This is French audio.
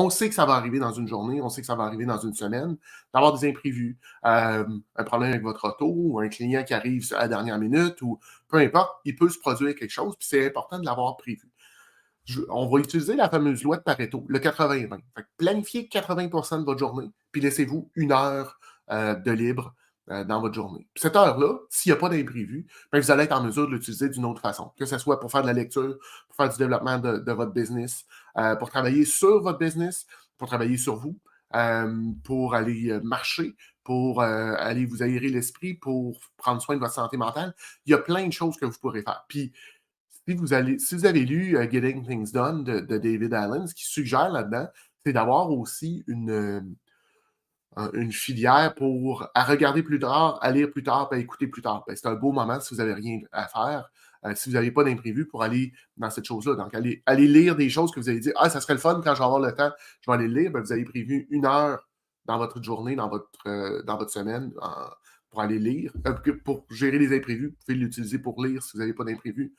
On sait que ça va arriver dans une journée, on sait que ça va arriver dans une semaine, d'avoir des imprévus. Un problème avec votre auto, ou un client qui arrive à la dernière minute, ou peu importe, il peut se produire quelque chose, puis c'est important de l'avoir prévu. On va utiliser la fameuse loi de Pareto, le 80-20. Fait que planifiez 80% de votre journée, puis laissez-vous une heure de libre dans votre journée. Puis cette heure-là, s'il n'y a pas d'imprévu, ben, vous allez être en mesure de l'utiliser d'une autre façon, que ce soit pour faire de la lecture, pour faire du développement de votre business, pour travailler sur votre business, pour travailler sur vous, pour aller marcher, pour aller vous aérer l'esprit, pour prendre soin de votre santé mentale. Il y a plein de choses que vous pourrez faire. Puis, si vous avez lu Getting Things Done de David Allen, ce qu'il suggère là-dedans, c'est d'avoir aussi une filière à regarder plus tard, à lire plus tard, puis à écouter plus tard. Ben, c'est un beau moment si vous n'avez rien à faire, si vous n'avez pas d'imprévu pour aller dans cette chose-là. Donc, allez lire des choses que vous avez dit, ah, ça serait le fun quand je vais avoir le temps, je vais aller le lire. Ben, vous avez prévu une heure dans votre journée, dans votre semaine, pour aller lire. Pour gérer les imprévus, vous pouvez l'utiliser pour lire si vous n'avez pas d'imprévu.